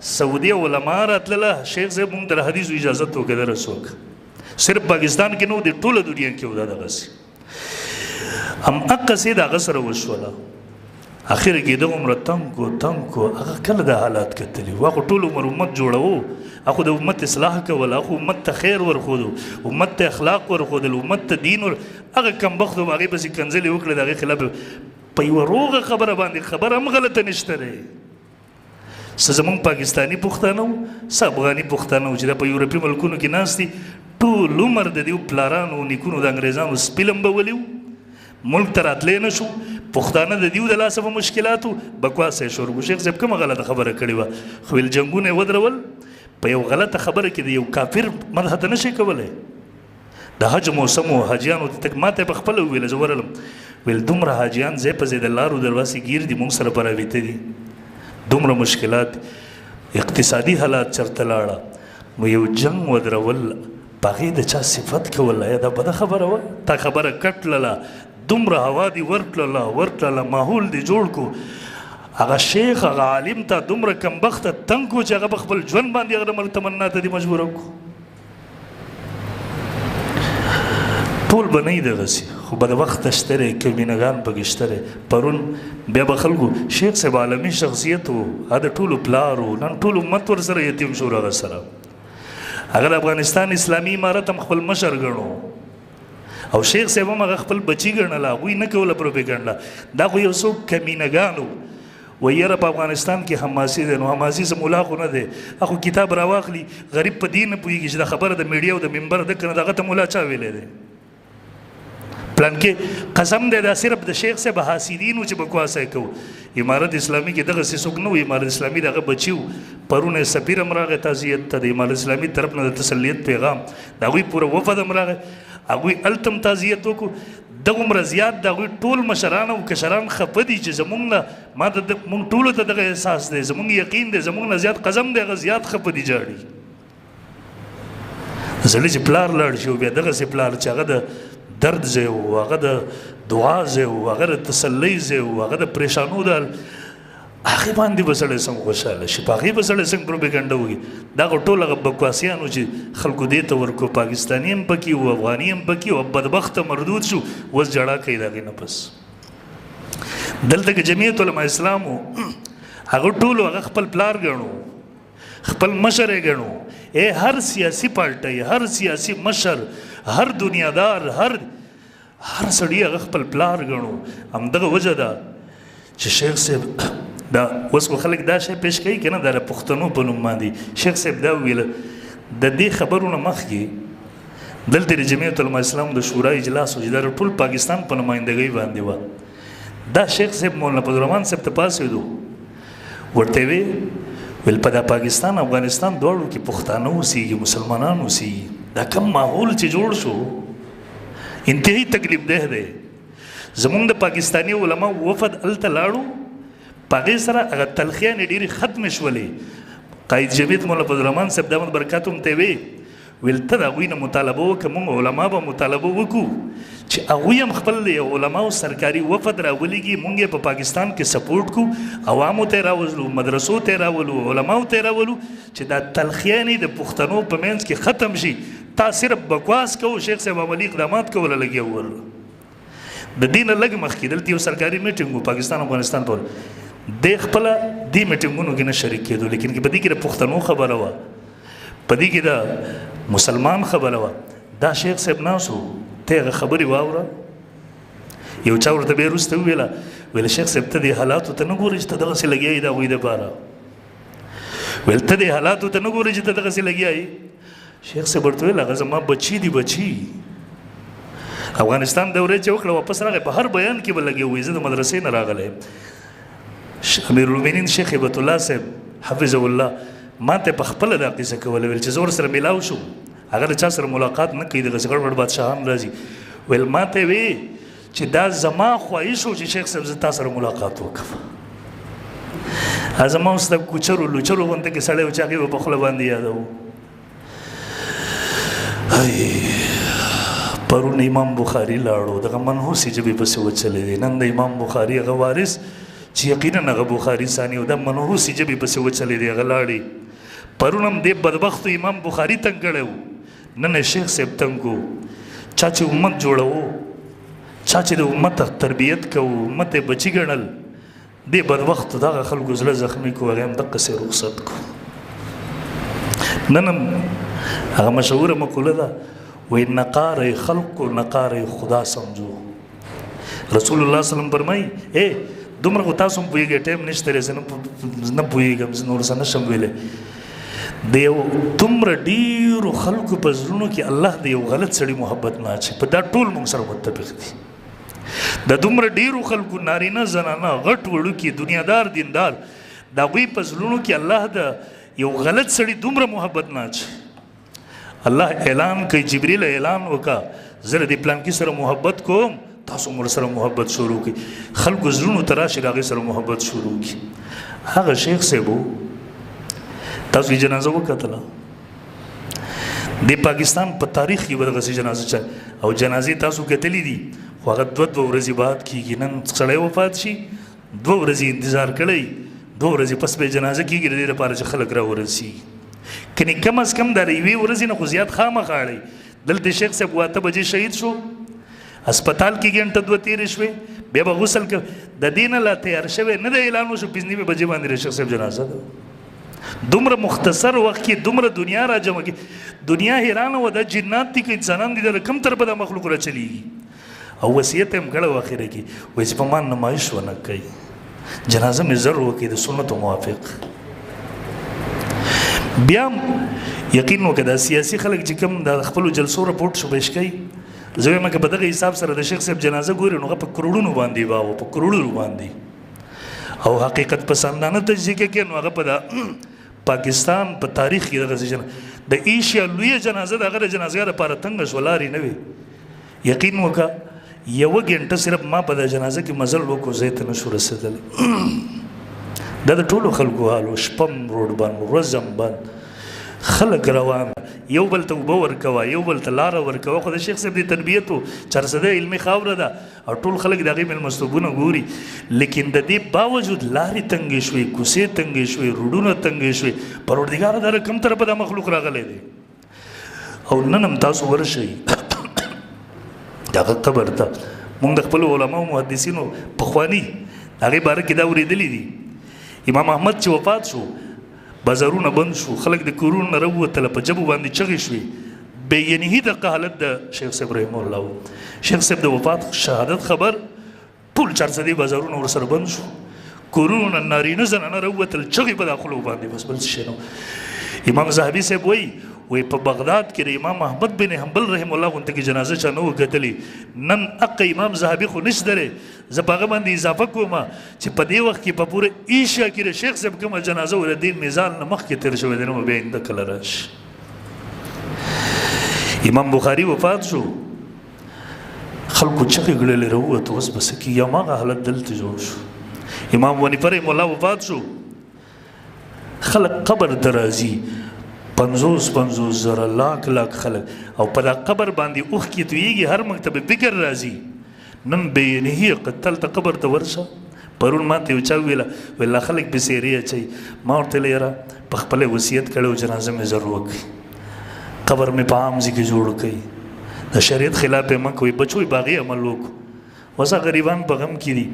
سعودي علما راتلله شیخ صاحب موږ ته د حدیثو اجازت وکړه رسوک صرف پاکستان کې نه و د ټوله دنیا کې و دا دغسې همقسې د هغه سره وشوله اخر کې دغه عمره تنګ کو هغه کله د حالات کتلي و هغه ټول عمر امت جوړوو هغه د امت اصلاح کول هغه امت ته خیر ورښودو امت ته اخلاق ورښودل امت ته دین هغه کمبختو هغې پسې کنځلې وکړه د هغې خلاف په یوه روغه خبره باندې خبره هم غلطه نشته دی څه زمونږ پاکستاني پښتانه وو څه افغاني پښتانه وو چې دا په یورپي ملکونو کې ناست دي ټول عمر د دې پلارانو نیکونو د انګریزانو سپیلم به ولي ملک ته راتلی نه شو پښتانه د دیو د لاسه په مشکلاتو بکواس یې شروع شیخ صاحب کومه غلطه خبره کړې وه خو ویل جنګونه یې ودرول په یو غلطه خبره کې د یو کافر مدح ته نه شي کولی د حج موسم و حاجیانو ته تک ماته یې په خپله وویله زه ورغلم ویل دومره حاجیان ځای په ځای د لارو درواسې ګیر دي مونږ سره په راویته دي دومره مشکلات اقتصادي حالات چرته لاړه نو یو جنګ ودرول په هغې د چا صفت کول یا دا بده خبره وه تا خبره کټلله دومره هوا دې ورکړله ماحول دې جوړ کو هغه شیخ هغه عالم ته دومره کمبخته تنګ و چې هغه په خپل ژوند باندې هغه د مرګ تمنا ته دې مجبور کړو. ټول به نه وي دغسې خو بدبخته شته دی کمینهګان پکې شته دی. پرون بیا به خلکو شیخ صاحب عالمي شخصیت و هغه د ټولو پلار و نن ټول امت ورسره یتیم شو هغه سره. هغه د افغانستان اسلامي امارت هم خپل مشر ګڼو او شیخ صاحب هم هغه خپل بچي ګڼله هغوی نه کوله پروپیګنډه. دا خو یو څوک کمینهګان و ویره په افغانستان کې حماسي دی نو حماسي څه ملا خو نه دی هغه کتاب راواخلي غریب په دې نه پوهېږي چې دا خبره د میډیا او د ممبر ده که نه د هغه ته ملا چا ویلی دی پلان کې قسم دی دا صرف د شیخ صاحب حاسدین و چې بکواس یې کوو. امارت اسلامي کې دغسې څوک نه و. امارت اسلامي د هغه بچي و پرون یې سفیر هم راغی تعزیت ته د امارت اسلامي طرف نه د تسلیت پیغام د هغوی پوره وفد هم راغی هغوی هلته هم تعزیت وکړو. دغومره زیات د هغوی ټول مشران او کشران خفه دي چې زموږ نه ما ته مونږ ټولو ته دغه احساس دی زموږ یقین دی زموږ نه زیات قسم دی هغه زیات خفه دي جاړي. زړه چې پلار لاړ شي او بیا دغسې پلار چې هغه د درد ځای و هغه د دعا ځای و هغه د تسلی ځای و هغه د پریشانو د هغې باندې به سړی څنګه خوشحاله شي په هغې به سړی څنګه پروپیګنډه وکړي. دا خو ټول هغه بکواسیانو چې خلکو دې ته ورکړو پاکستاني هم پکې و افغاني هم پکې و بدبخته مردود شو اوس جړا کوي د هغې نه پس. دلته که جمعیت علما اسلام و هغه ټولو هغه خپل پلار ګڼو خپل مشر یې ګڼو. هر سیاسي پارټۍ هر سیاسي مشر هر دنیادار هر سړي هغه خپل پلار ګڼو. همدغه وجه ده چې شیخ صاحب دا اوس خو خلک دا شی پیش کوي که نه دا د پښتنو په نوم باندې شیخ صاحب دا وویله د دې خبرونه مخکې دلته د جمعیت علما اسلام د شورا اجلاس و چې دا ټول پاکستان په نمایندګۍ باندې وه. دا شیخ صاحب مولانا فضلالرحمن صاحب ته پاڅېدو ورته یې ویل په دا پاکستان افغانستان دواړو کې پښتانه اوسېږي مسلمانان اوسېږي دا کم ماحول چې جوړ شو انتهایی تکلیف ده دی. زمونږ د پاکستاني علما وفد هلته لاړو په هغې سره هغه تلخیانې ډېرې ختمې شولې. قاید جمعیت مولانا فضلالرحمن صاحب دامت برکات هم ته یې ویل ته د هغوی نه مطالبه وکړه موږ علما به مطالبه وکړو چې هغوی هم خپل د علماو سرکاري وفد راولېږي موږ یې په پاکستان کې سپورټ کړو عوامو ته یې راوځلو مدرسو ته یې راولو علماو ته یې راولو چې دا تلخیانې د پښتنو په منځ کې ختم شي. تا صرف بکواس کوو شیخ صاحب عملي اقدامات کوله لګیا ول. د دې نه لږ مخکې دلته یو سرکاري میټینګ و پاکستان افغانستان پر دی خپله دې میټینګونو کې نه شریک کېدو لیکن په دې کې د پښتنو خبره وه په دې کې د مسلمان خبره وه. دا شیخ صاحب ناست و ته هغه خبرې واوره یو چا ورته بیا وروسته وویله ویل شیخ صاحب ته دې حالاتو ته نه ګورې چې ته دغسې لګیا یې د هغوی دپاره ویل ته دې حالاتو ته نه ګورې چې ته دغسې لګیا یې. شیخ صاحب ورته ویل هغه زما بچي دي بچي افغانستان دورې چې وکړه واپس راغی په هر بیان کې به لګیا وي زه د مدرسې نه راغلی امیرالمؤمنین شیخ هبت الله صاحب حفظه الله ما ته په خپله دا قصه کوله ویل چې زه ورسره میلاو شو هغه د چا سره ملاقات نه کوي دغسې ګډ وډ بادشاهان راځي ویل ما ته وی چې دا زما خواهش و چې شیخ صاحب زه تا سره ملاقات وکړم. زما اوس د کوچرو لوچرو غونته کې سړی و چې هغې به په خوله باندې یادوو. پرون امام بخاري لاړو دغه منحوسې ژبې پسې وچلېدې نن د امام بخاري هغه وارث چې یقینا هغه بخاري ثاني و دا منحوسې ژبې پسې وچلېدې هغه لاړې. پرون هم دې بدبختو امام بخاري تنګ کړی و نن یې شیخ صاحب تنګ و. چا چې امت جوړوو چا چې د امت تربیت کوو امت یې بچي ګڼل دې بدبختو دغه خلکو زړه زخمي کړو هغې هم دقسې رخصت کړو. نن هم هغه مشهوره مقوله ده وی نقاره خلق کو نقاره خدا سمجھو. رسول الله وسلم فرمایي دومره خو تاسو هم پوهېږئ ټایم نشته دی زه نه پوهېږم زه نور څه نشم ویلی. د یو دومره ډېرو خلکو په زړونو کې الله د یو غلط سړي محبت نه اچوي په دا ټول موږ سره متفق دي. د دومره ډېرو خلکو نارینه زنانه غټ وړوکي دنیادار دیندار د هغوی په زړونو کې الله د یو غلط سړي دومره محبت نه اچوي. الله اعلان کوي جبریل اعلان وکړه زه د دې پلانکي سره محبت کوم تاسو مور سره محبت شروع کړئ. خلکو زړونو ته راشي د هغې سره محبت شروع کړي. هغه شیخ صاحب و تاسو یې جنازه وکتله د پاکستان په تاریخ کې به دغسې جنازه چا او جنازې تاسو کتلي دي خو هغه دوه ورځې بعد کېږي. نن سړی وفات شي 2 ورځې انتظار کړی 2 ورځې پس به جنازه کېږي د دې لپاره چې خلک راورسي کني کم از کم د یوې ورځې نه خو زیات خامخا اړی دلته شیخ صاحب 8 بجې شهید شو هسپتال کې ګنټه 2 تېرې شوې بیا به غسل د دې نه لا تیار شوی نه د اعلان وشو 95 بجې باندې د شیخ صاحب جنازه ده دومره مختصر وخت کې دومره دنیا را جمع کې دنیا حیرانه وه دا جنات دي که انسانان دي د کوم طرفه دا مخلوق را چلیږي او وصیت یې هم کړی و اخره کې وایي چې په ما نمایش ونه کوي جنازه مې زر وکړي د سنتو موافق بیا هم یقین وکړه دا سیاسي خلک چې کوم د خپلو جلسو رپورټ شو پیش کوي زه وایم که په دغه حساب سره د شیخ صاحب جنازه ګوري نو هغه په کروړونو باندې به په کروړونو باندې او حقیقت پسندانه تجزیه کوي نو هغه په پاکستان په تاریخ کې دغه د ایشیا لویه جنازه د هغه د جنازګاه لپاره تنګه شوه لارې نه وي یقین وکړه 1 غنټه صرف ما په د جنازه کې مزل وکړو ځای ته نه شو رسېدلی دا د ټولو خلکو حال و شپه م روډ بند ورځ هم بند خلک روان یو بل ته اوبه ورکوه یو بل ته لاره ورکوه خو د شیخ صاحب د تربیت و چرسده علمي خاوره ده او ټول خلک د هغې مېلمستوبونه ګوري لیکن د دې باوجود لارې تنګې شوې کوڅې تنګې شوې روډونه تنګې شوې پروردګاره دا کوم طرفه دا مخلوق راغلی دی او نن هم تاسو ورشئ دغه قبر ته مونږ د خپلو علماو محدثینو پخواني هغې باره کې دا اورېدلي دي امام احمد چې وفات شو بازارونه بند شو خلک د کورونو نه راووتله په جبو باندې چغې شوې بېینهي دغه حالت د شیخ صاحب رحمه الله و شیخ صاحب د وفات شهادت خبر ټول چارڅدې بازارونه ورسره بند شو کورونو نه نارینه زنانه راووتل چغې په داخلو باندې بس بل څه شی نه امام زاهبي صاحب وایي په بغداد کې د امام احمد بن حنبل رحم الله غونته کې جنازه چا نه و کتلې نن اقه امام زاهبي خو نشته دی زه په هغه باندې اضافه کوم چې په دې وخت کې په پوره ایشیا کې د شیخ صاحب کومه جنازه وه د دې میزان نه مخکې تېر شوی دی نو بیا آینده کله راشي امام بخاري وفات شو خلکو چغې ګړلې راووتو اوس به څه کېږي هماغه حالت دلته جوړ شو امام ونیفه رحم الله وفات شو خلک قبر ته راځي 50 زره لاک خلک او په دا قبر باندې اوښکې تویېږي هر مکتب فکر راځي نن بېنهي قتل ته قبر ته ورشه پرون ما ته یو چا وویله ویل خلک پې سیرې اچوي ما ورته ویل یاره په خپله وصیت کړی و جنازه مې زر وکړي قبر مې په عام ځای کې جوړ کړي د شریعت خلاف یې مه کوئ بچو یې باغي عمل وکړو اوس غریبان په غم کې دي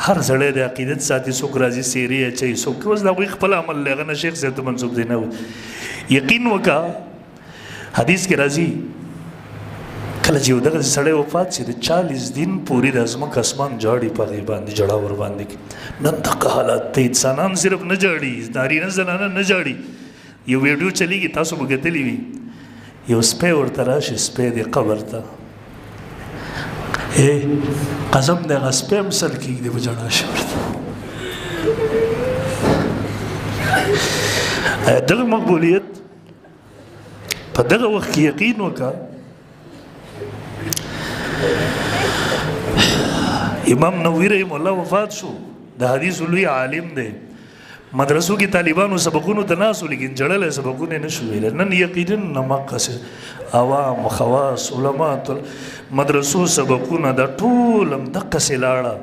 هر سړی د عقیدت ساتي څوک راځي سیرې اچوي څوک اوس د هغوی خپل عمل دی هغه نه شیخ صاحب ته منسوب دی نه یقین وکړه حدیث کې راځي کله چې یو دغه سړی وفات شي د 40 دن پورې د ځمکه اسمان جاړي په هغې باندې جړه ورباندې نن دغه حالات ته انسانان صرف نه جاړي نارینه زنانه نه جاړي یو ویډیو چلیږي تاسو به کتلی وي یو سپی ورته راشي سپی د قبر ته قسم دی هغه سپی هم سر کېږدي په جړا شي ورته دغه مقبولیت په دغه وخت کې یقین وکړه امام نووي رحم الله وفات شو د حدیث لوی عالم دی مدرسو کې طالبانو سبقونو ته ناست وو لیکن جړلی سبقونه یې نه شو ویلی نن یقینا نمقص عوام خواص علما مدرسو سبقونه دا ټول همدقسې لاړه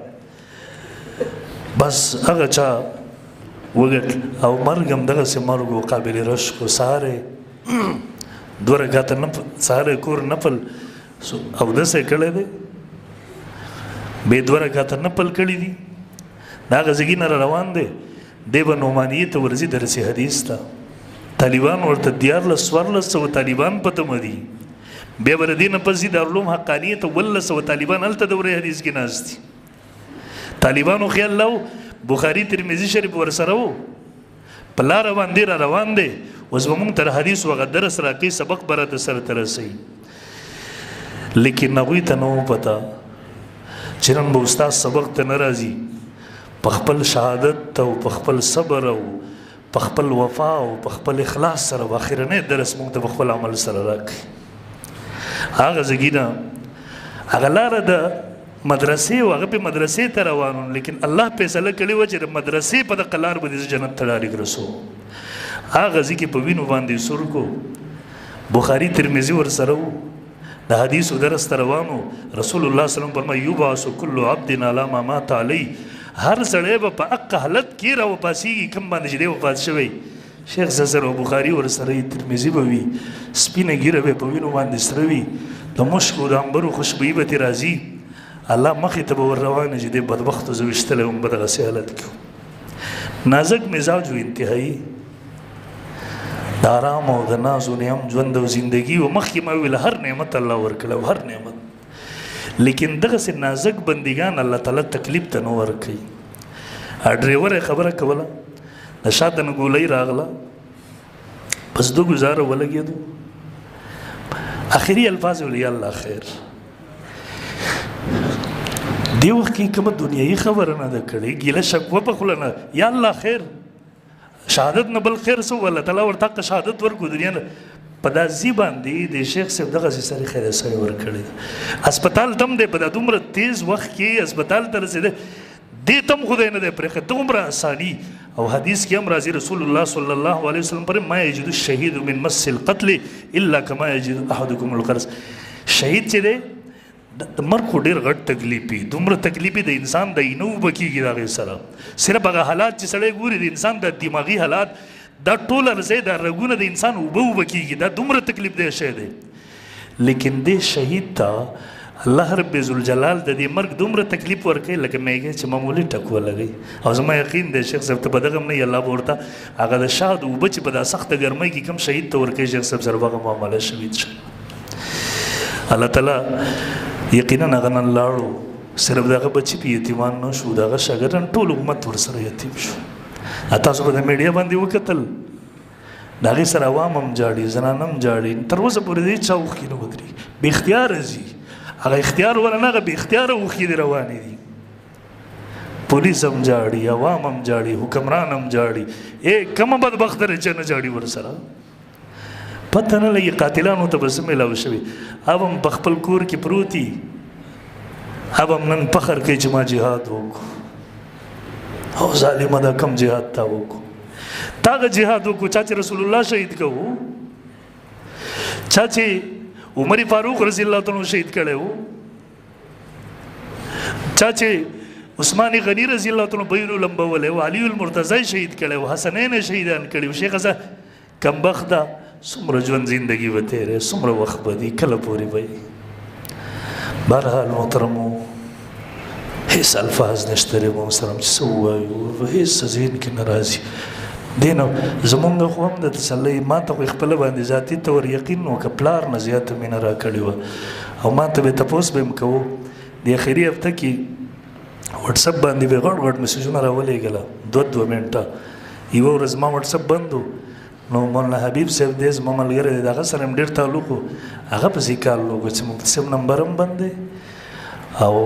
بس هغه چا وګټ او مرګ هم دغسې مرګ و قابل رشک و سهار یې 2 رکعته سهار یې کور نفل اودس یې کړی دی بیا 2 رکعته نفل کړي دي د هغه ځګي نه روان دی دی به نعمانیې ته ورځي درسي حدیث ته طالبان ورته 1400 طالبان په تمه دي بیا به د دې نه پس ځي دارالعلوم حقانیې ته 1200 طالبان هلته دورې حدیث کې ناست دي طالبانو خیال لو بخاري ترمذي شریف ورسره و په لاره باندې را روان دی اوس به مونږ ته حدیث وغه درس راکوي سبق به راته سره ته رسوي لیکن هغوی ته نه و پته چې نن به استاد سبق ته نه راځي په خپل شهادت او په خپل صبر او په خپل وفا او په خپل اخلاص سره به اخرنی درس مونږ ته په خپل عمل سره راکوي هغه ځګي نه هغه لاره د مدرسې و هغه په مدرسې ته روان وم لیکن الله فیصله کړې وه چې د مدرسې په دغه لار به دې جنت ته ډایرک رسو هغه ځای کې په وینو باندې سور کو بخاري ترمذي ورسره و د حدیثو درس ته روان و رسول الله صلی الله علیه وسلم فرمایي یبعث کل عبد علی ما مات علیه هر سړی به په حق حالت کې را وپاسېږي کوم باندې چې دی وفات شوی شیخ زسر او بخاري ورسره ترمذي به وي سپینه ږیره به په وینو باندې سره وي د مشکو د عنبرو خوشبويي به ترې راځي الله مخې ته به ور روانه چې دی بدبختو زه ویشتلی وم په دغسې حالت کې نازک مزاج و انتهایي د آرام او د ناز و نعم ژوند او زندګي و مخکې ما ویل هر نعمت الله ورکړی او هر نعمت لیکن دغسې نازک بندګان الله تعالی تکلیف ته نه ورکوي ډریور یې خبره کوله د شاته نه ګولۍ راغله بس دو ګزاره ولګېدو آخري الفاظ ویل یا الله خیر دی وخت کې کومه دنیایي خبره نه ده کړې ګیله شکوه په خوله نه یا الله خیر شهادت نه بل خیر څه الله تعالی ورته حق شهادت ورکړو دنیا نه په داسې باندې د شیخ صاحب دغسې سړي خیر سړی ورکړی هسپتال ته هم دی په دا دومره تیز وخت کې هسپتال ته رسېده دې ته هم خدای نه دی پرېښی دومره اساني او حدیث کې هم راځي رسول الله صلی الله علیه وسلم پر ما یجد الشهید من مس القتل الا کما یجد احدکم القرص شهید چې دی د مرګ خو ډېر غټ تکلیف وي دومره تکلیف د انسان د اینه اوبه کېږي د هغې سره صرف هغه حالات چې سړی ګوري د انسان د دماغي حالات دا ټول ارزی دا رګونه د انسان اوبه کېږي دا دومره تکلیف دی شی دی لیکن دې شهید ته الله رب ذوالجلال د دې مرګ دومره تکلیف ورکوي لکه میږی چې معمولي ټک ولګوي او زما یقین دی شیخ صاحب ته به دغه هم نه الله به ورته هغه د شاه د اوبه چې په دا سخته ګرمۍ کې کوم شهید ته ورکوي شیخ صاحب سره به هغه معامله شهید شي الله تعالی یقینا هغه نن لاړو صرف دغه بچي په یتیمان نه شو دغه شاګردان ټول امت ورسره یتیم شو تاسو په د میډیا باندې وکتل د هغې سره عوام هم جاړي زنان هم جاړي تر اوسه پورې د هېچا اوښکې نه ودرېږي بې اختیاره ځي هغه اختیار ولا نه هغه بې اختیاره اوښکې دې روانې دي پولیس هم جاړي عوام هم جاړي حکمران هم جاړي کومه بدبخته دی چې نه جاړي ورسره پته نه لګي قاتلانو ته به څه میلاو شوي اب هم په خپل کور کې پروت دي اب هم نن فخر کوي چې ما جهاد وکړو او ظالمه دا کم جهاد تا وکړو تا هغه جهاد وکړو چا چې رسول الله شهید کوو چا چې عمر فاروق رضی الله تعالی شهید کړی و چا چې عثمان غنی رضی الله تعالی بینو لمبولی و علي المرتضی شهید کړی و حسنین شهیدان کړي و شیخ حسن کمبخته څومره ژوند زندګي به تېری څومره وخت به دي کله پورې به یې بهرحال محترمو هېڅ الفاظ نشته دی محترم چې څه ووایو هېڅ څه ذهن کې نه راځي دی نه زمونږ خو هم د تسلۍ ما ته خو خپله باندې ذاتي طور یقین و که پلار نه زیاته مینه راکړې وه او ما ته به تپوس به م کوو د اخري هفته کې وټسپ باندې به غټ غټ میسیجونه راولېږله دوه منټه یوه ورځ ما وټسپ بند و نو مولانا حبیب صاحب دی زما ملګری دی د هغه سره هم ډېر تعلق و هغه پسې کال وکړو چې مفتي صاحب نمبر هم بند دی او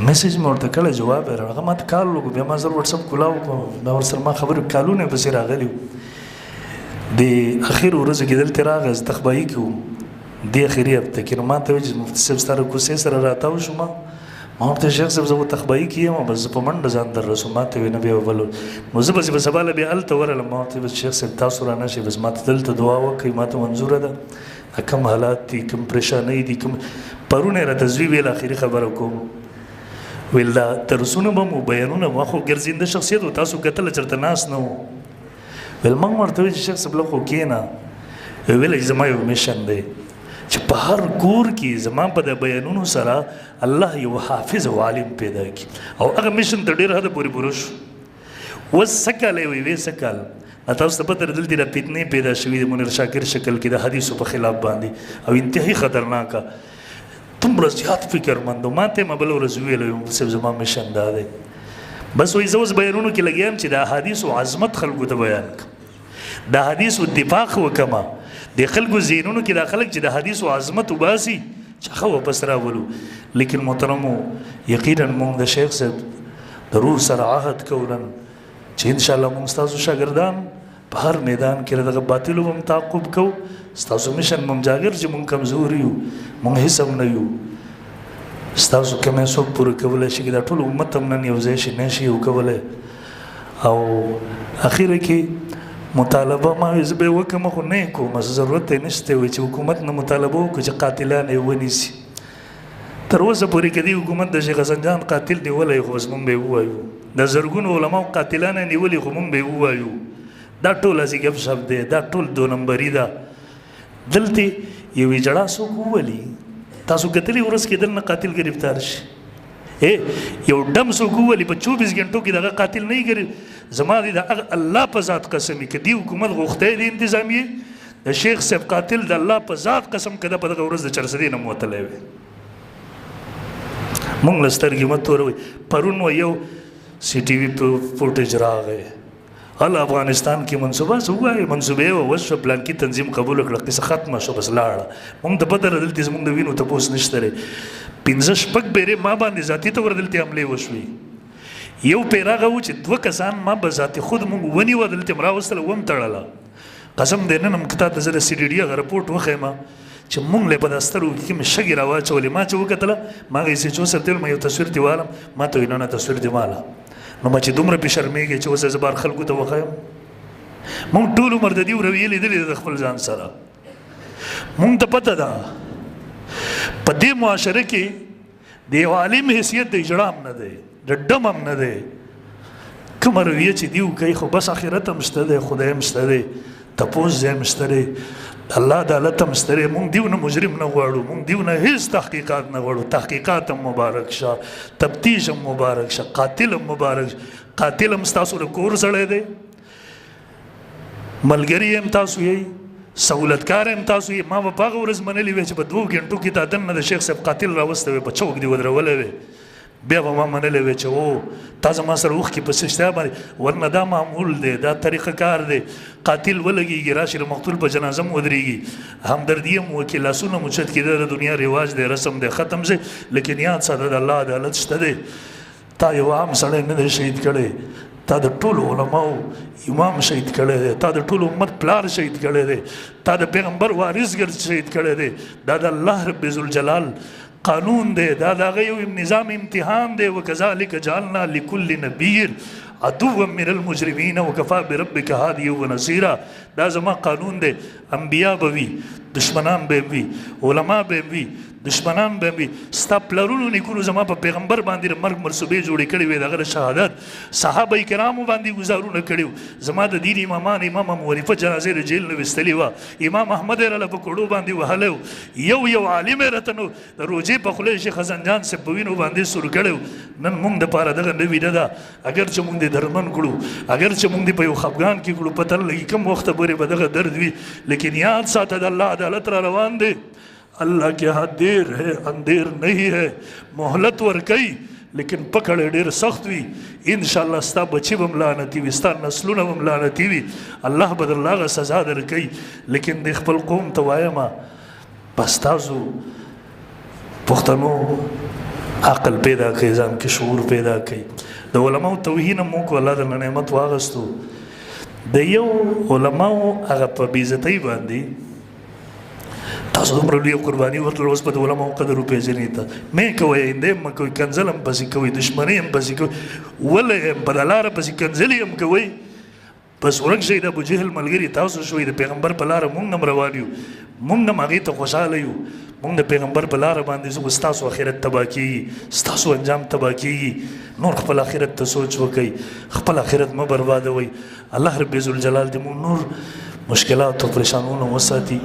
میسیج مې ورته کله جواب یې راغی هغه ما ته کال وکړو بیا ما زر وټسپ کولاو کړو دا ورسره ما خبرې کالونه یې پسې راغلي وو د اخر ورځو کې دلته راغی زه تخبایي کې وم دې اخري هفته کې نو ما ته وایي چې مفتي صاحب ستا کوڅې سره راتاو شو ما ورته شیخ صاحب زه خو تخبایي کې یم بس زه په منډه ځان در رسوم ما ته وایي نه بیا وبلو نو زه بس به سبا له بیا هلته ورغلم ما ورته ویل شیخ صاحب تاسو را نه شئ بس ما ته دلته دعا وکړئ ما ته منظوره ده کوم حالات دي کوم پریشانۍ دي کوم پرون یې راته زوی ویل اخري خبره کوم ویل دا درسونه به مو بیانونه ما خو ګرځنده شخصیت و تاسو کتله چېرته ناست نه وو ویل ما ورته ویل چې شیخ صاحب لږ خو کښېنه ویل چې زما یو میشن دی چې په هر کور کې زما په د بیانونو سره الله یو حافظ او عالم پیدا کړي او هغه میشن تر ډېر حده پورې پوره شو اوس څه کال یې ویې څه کال تاسو ته پته دلته د فتنې پیدا شوي د منیر شاکر شکل کې د حدیثو په خلاف باندې او انتهایي خطرناکه دومره زیات فکرمند و ما ته یې بله ورځ وویلی وم صاحب زما میشن دا دی بس وایي زه اوس بیانونو کې لګیا یم چې د احادیثو عظمت خلکو ته بیان کړم د حدیثو دفاع وکړمه د خلکو ذهنونو کې دا خلک چې د حدیثو عظمت وباسي چې ښه واپس راولو لیکن محترمو یقینا مونږ د شیخ صاحب د روح سره عهد کوو چې انشاءالله مونږ ستاسو شاګردان په هر میدان کې دغه باطلو به هم تعقب کوو ستاسو میشن به هم جاګر چې مونږ کمزور یو مونږ هېڅ هم نه یو ستاسو کمی څوک پوره کولی شي دا ټول امت هم نن یو ځای شي نه شي یو کولی او اخره کې مطالبه ما زه به یې وکړم خو نه یې کوم ضرورت یې نشته وایي چې حکومت نه مطالبه وکړو چې قاتلان یې ونیسي تر اوسه پورې کدي حکومت د شیخ حسن جان قاتل نیولی خو اوس مونږ به ووایو د زرګونو علماو قاتلان نیولي خو مونږ به ووایو دا ټول هسې ګپ شپ دی دا ټول دو نمبري ده دلته یوې جړا څوک وولي تاسو کتلي ورځ کې دلته قاتل گرفتار شي یو ډم څوک وولي په 24 غنټو کې دغه قاتل نه ګري زما دي د الله په ذات قسم کې دی حکومت غوښته دي انتظامیه د شیخ صاحب قاتل د الله په ذات قسم کده په دغه ورځ د چرسدي نه موتلې وي مونږ لسترګې متوروي پرون یو سی ټي وي فوټیج راغی هل افغانستان کې منصوبه سوای منصوبه او وسو پلان کې تنظیم قبول کړه قصه ختمه شو بس لاړه مونږ د بدر دلته زمونږ د وینو ته پوس نشته لري 15 شپږ بیره ما باندې ذاتی تور دلته حمله وشوي یو پیراغه و چې دوه کسان ما به ذاتی خود مونږ ونی و دلته مراوستل وم تړله قسم دې نن مکتا د زره سی ډي ډي رپورټ وخېما چې مونږ له په دسترو کې مې شګي راواچولې ما چې وکتله ما یې چې څو سره ما یو تصویر دیوالم ما ته نه تصویر دیواله نو ما چې دومره په شرمېږي چې اوس زبر خلکو ته وخایم مونږ ټول عمر د دې رویې لیدلې د خپل ځان سره مونږ ته پته ده په دې معاشره کې د یو عالم حیثیت د اجرام نه دی د ډم هم نه دی کومه رویه چې دیو کوي خو بس آخرت هم شته دی خدای هم شته دی تپوس ځای هم شته دی الله عدالت هم ستره مونږ دیو نه مجرم نه غواړو مونږ دیو نه هیڅ تحقیقات نه غواړو تحقیقات هم مبارک شه تفتیش هم مبارک شه قاتل هم مبارک قاتل هم ستاسو د کور سړی دی ملګری هم تاسو یې سہولتکار هم تاسو یې ما به په هغه ورځ منلي وی چې په 2 غنټو کې تا دننه د شیخ صاحب قاتل راوستی وی په چوک دې ودرولی وی بیا به ما منلی وی چې او تا زما سره اوښکې په سجده باندې ورنه دا معمول دی دا طریقه کار دی قاتل ولګېږي راشي د مقتول په جنازه م ودرېږي همدردي هم وکړي لاسونه مو چت کېده د دنیا رواج دی رسم دی ختم دی لیکن یاد ساته د الله عدالت شته دی تا یو عام سړی نه دی شهید کړی تا د ټولو علماو امام شهید کړی دی تا د ټولو امت پلار شهید کړی دی تا د پیغمبر وارث ګرځ شهید کړی دی دا د الله رب ذوالجلال قانون دی دا د هغه یو نظام امتحان دی وکذلک جعلنا لكل نبي عدوا من المجرمين وكفى بربك هاديا ونصيرا دا زما قانون دی انبیا به وي دشمنان به وي علما به وي دشمنان به وي ستا پلرونو نیکونو زما په پیغمبر باندې مرګ مرصوبې جوړې کړې وې دغه شهادت صحابه کرامو باندې گزارونه کړي زما د دین امامان امام ابو حنیفه جنازې د جیل نه وستلې وه امام احمد یې راله په کوړو باندې وهلی یو عالم یې راته نو د روژې په خوله شیخ حسن جان صاحب په وینو باندې سور کړی نن موږ دپاره دغه نوي نه ده اگر چې موږ دې درمن کړو اگر چې موږ دې په یو خفګان کې کړو پته نه لګي کوم وخته پورې به دغه درد وي لیکن یاد ساته د الله عدالت را روان دی اللہ کے ہاں دیر ہے اندیر نہیں ہے محلت ورکی لیکن پکڑے ډیر سخت وي انشاءالله ستا بچی بم لعنتي وي ستا نسلونه بم لعنتي وي الله به درله هغه سزا درکوي لیکن د خپل قوم ته وایمه بس تاسو پښتنو عقل پیدا کوي ځان کې شعور پیدا کوي د علماو توهین هم موږ الله درله نعمت واغستو د یو علماو هغه په بېعزتۍ باندې تاسو دومره لویه قرباني ورکړله اوس به د علماو قدر وپېژنئ ته مې کوئ آینده هم مه کوئ کنځل هم پسې کوئ دشمنۍ هم پسې کوئ ولی هم په دا لاره پسې کنځلې هم کوئ بس ورک شئ د ابوجهل ملګري تاسو شوئ د پیغمبر په لاره مونږ هم روان یو مونږ هم هغې ته خوشحاله یو مونږ د پیغمبر په لاره باندې زه ستاسو آخرت تباه کېږي ستاسو انجام تباه کېږي نور خپل آخرت ته سوچ وکئ خپل آخرت مه بربادوئ الله رب ذوالجلال دې مونږ نور مشکلات او پریشانونو وساتي